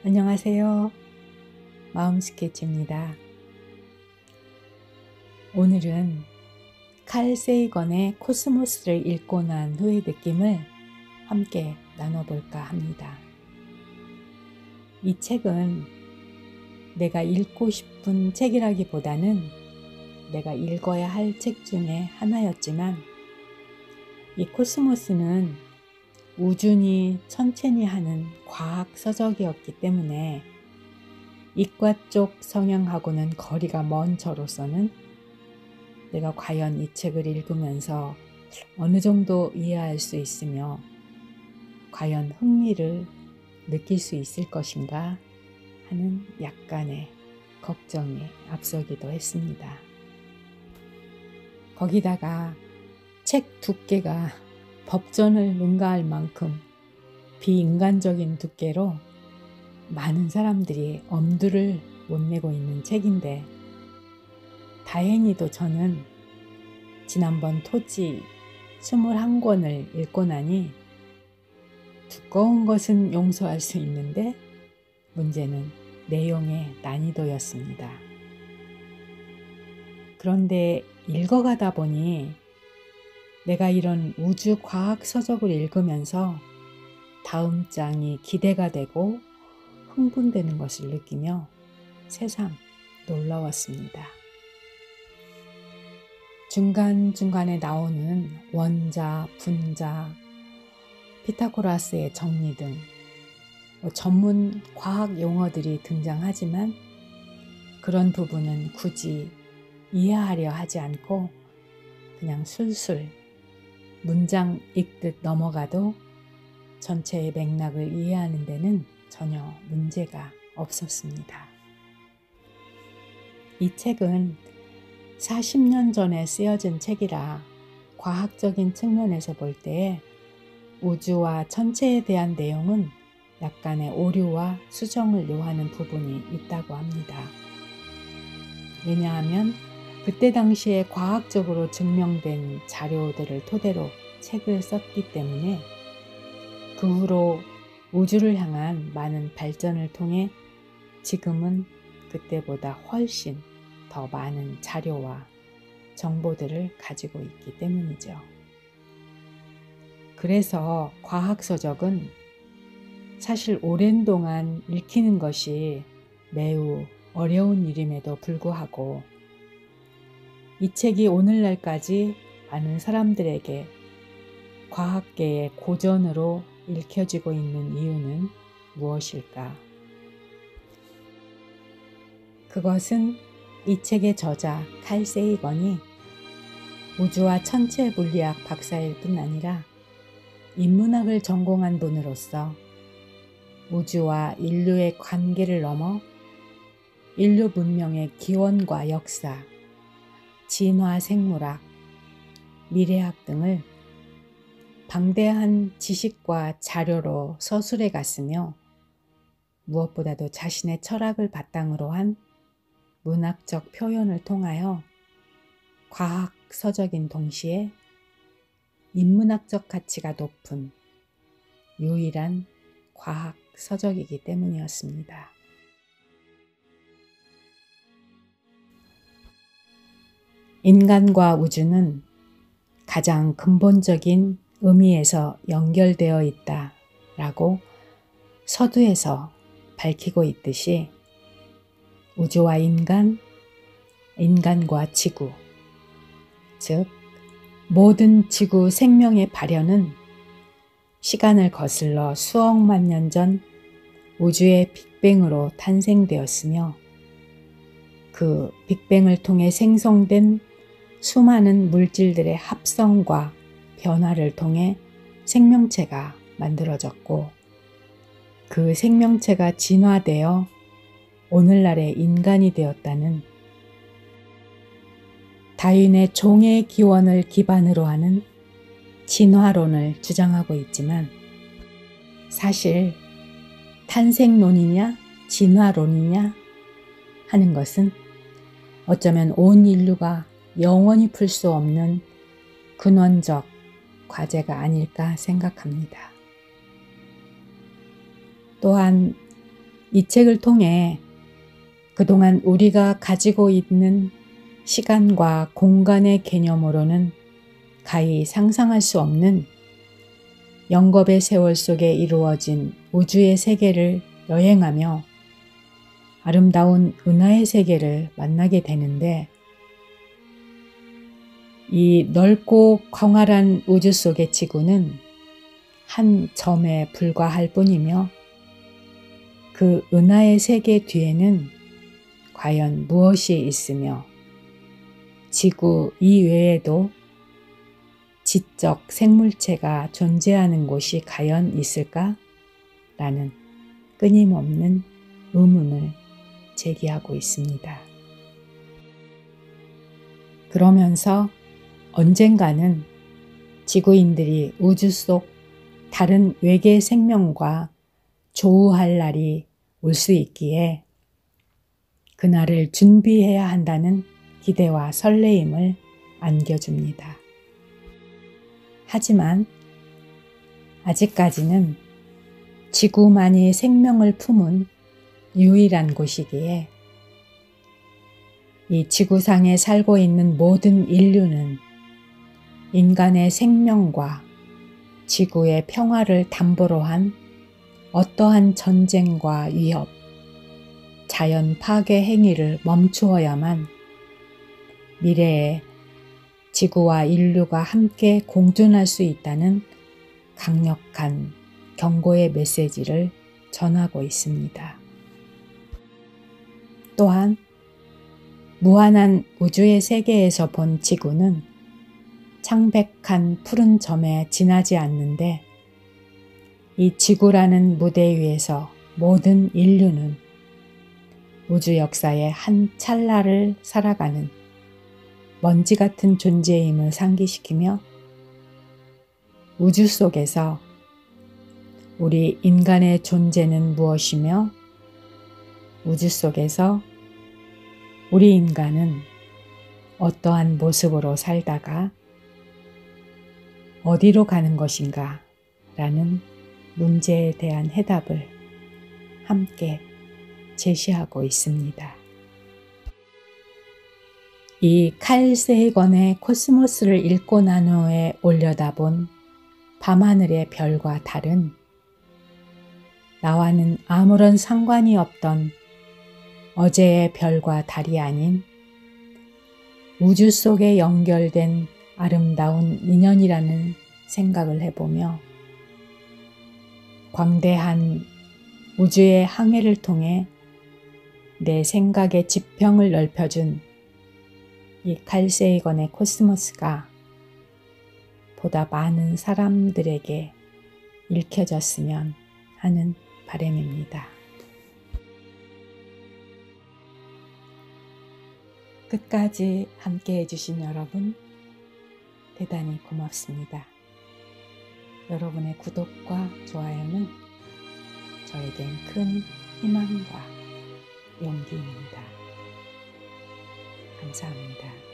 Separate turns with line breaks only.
안녕하세요. 마음 스케치입니다. 오늘은 칼 세이건의 코스모스를 읽고 난 후의 느낌을 함께 나눠볼까 합니다. 이 책은 내가 읽고 싶은 책이라기보다는 내가 읽어야 할 책 중에 하나였지만, 이 코스모스는 우주니 천체니 하는 과학 서적이었기 때문에 이과 쪽 성향하고는 거리가 먼 저로서는 내가 과연 이 책을 읽으면서 어느 정도 이해할 수 있으며 과연 흥미를 느낄 수 있을 것인가 하는 약간의 걱정이 앞서기도 했습니다. 거기다가 책 두께가 법전을 능가할 만큼 비인간적인 두께로 많은 사람들이 엄두를 못 내고 있는 책인데, 다행히도 저는 지난번 토지 21권을 읽고 나니 두꺼운 것은 용서할 수 있는데 문제는 내용의 난이도였습니다. 그런데 읽어가다 보니 내가 이런 우주 과학 서적을 읽으면서 다음 장이 기대가 되고 흥분되는 것을 느끼며 새삼 놀라웠습니다. 중간중간에 나오는 원자, 분자, 피타고라스의 정리 등 전문 과학 용어들이 등장하지만 그런 부분은 굳이 이해하려 하지 않고 그냥 술술 문장 읽듯 넘어가도 전체의 맥락을 이해하는 데는 전혀 문제가 없었습니다. 이 책은 40년 전에 쓰여진 책이라 과학적인 측면에서 볼 때에 우주와 천체에 대한 내용은 약간의 오류와 수정을 요하는 부분이 있다고 합니다. 왜냐하면 그때 당시에 과학적으로 증명된 자료들을 토대로 책을 썼기 때문에 그 후로 우주를 향한 많은 발전을 통해 지금은 그때보다 훨씬 더 많은 자료와 정보들을 가지고 있기 때문이죠. 그래서 과학서적은 사실 오랜 동안 읽히는 것이 매우 어려운 일임에도 불구하고 이 책이 오늘날까지 많은 사람들에게 과학계의 고전으로 읽혀지고 있는 이유는 무엇일까? 그것은 이 책의 저자 칼 세이건이 우주와 천체 물리학 박사일 뿐 아니라 인문학을 전공한 분으로서 우주와 인류의 관계를 넘어 인류 문명의 기원과 역사, 진화 생물학, 미래학 등을 방대한 지식과 자료로 서술해 갔으며, 무엇보다도 자신의 철학을 바탕으로 한 문학적 표현을 통하여 과학 서적인 동시에 인문학적 가치가 높은 유일한 과학 서적이기 때문이었습니다. 인간과 우주는 가장 근본적인 의미에서 연결되어 있다라고 서두에서 밝히고 있듯이 우주와 인간, 인간과 지구, 즉 모든 지구 생명의 발현은 시간을 거슬러 수억만 년 전 우주의 빅뱅으로 탄생되었으며, 그 빅뱅을 통해 생성된 수많은 물질들의 합성과 변화를 통해 생명체가 만들어졌고, 그 생명체가 진화되어 오늘날의 인간이 되었다는 다윈의 종의 기원을 기반으로 하는 진화론을 주장하고 있지만, 사실 탄생론이냐 진화론이냐 하는 것은 어쩌면 온 인류가 영원히 풀 수 없는 근원적 과제가 아닐까 생각합니다. 또한 이 책을 통해 그동안 우리가 가지고 있는 시간과 공간의 개념으로는 가히 상상할 수 없는 영겁의 세월 속에 이루어진 우주의 세계를 여행하며 아름다운 은하의 세계를 만나게 되는데, 이 넓고 광활한 우주 속의 지구는 한 점에 불과할 뿐이며 그 은하의 세계 뒤에는 과연 무엇이 있으며 지구 이외에도 지적 생물체가 존재하는 곳이 과연 있을까? 라는 끊임없는 의문을 제기하고 있습니다. 그러면서 언젠가는 지구인들이 우주 속 다른 외계 생명과 조우할 날이 올 수 있기에 그날을 준비해야 한다는 기대와 설레임을 안겨줍니다. 하지만 아직까지는 지구만이 생명을 품은 유일한 곳이기에 이 지구상에 살고 있는 모든 인류는 인간의 생명과 지구의 평화를 담보로 한 어떠한 전쟁과 위협, 자연 파괴 행위를 멈추어야만 미래에 지구와 인류가 함께 공존할 수 있다는 강력한 경고의 메시지를 전하고 있습니다. 또한 무한한 우주의 세계에서 본 지구는 창백한 푸른 점에 지나지 않는데, 이 지구라는 무대 위에서 모든 인류는 우주 역사의 한 찰나를 살아가는 먼지 같은 존재임을 상기시키며 우주 속에서 우리 인간의 존재는 무엇이며 우주 속에서 우리 인간은 어떠한 모습으로 살다가 어디로 가는 것인가 라는 문제에 대한 해답을 함께 제시하고 있습니다. 이 칼 세이건의 코스모스를 읽고 난 후에 올려다본 밤하늘의 별과 달은 나와는 아무런 상관이 없던 어제의 별과 달이 아닌 우주 속에 연결된 아름다운 인연이라는 생각을 해보며 광대한 우주의 항해를 통해 내 생각의 지평을 넓혀준 이 칼 세이건의 코스모스가 보다 많은 사람들에게 읽혀졌으면 하는 바람입니다. 끝까지 함께 해주신 여러분 대단히 고맙습니다. 여러분의 구독과 좋아요는 저에겐 큰 희망과 용기입니다. 감사합니다.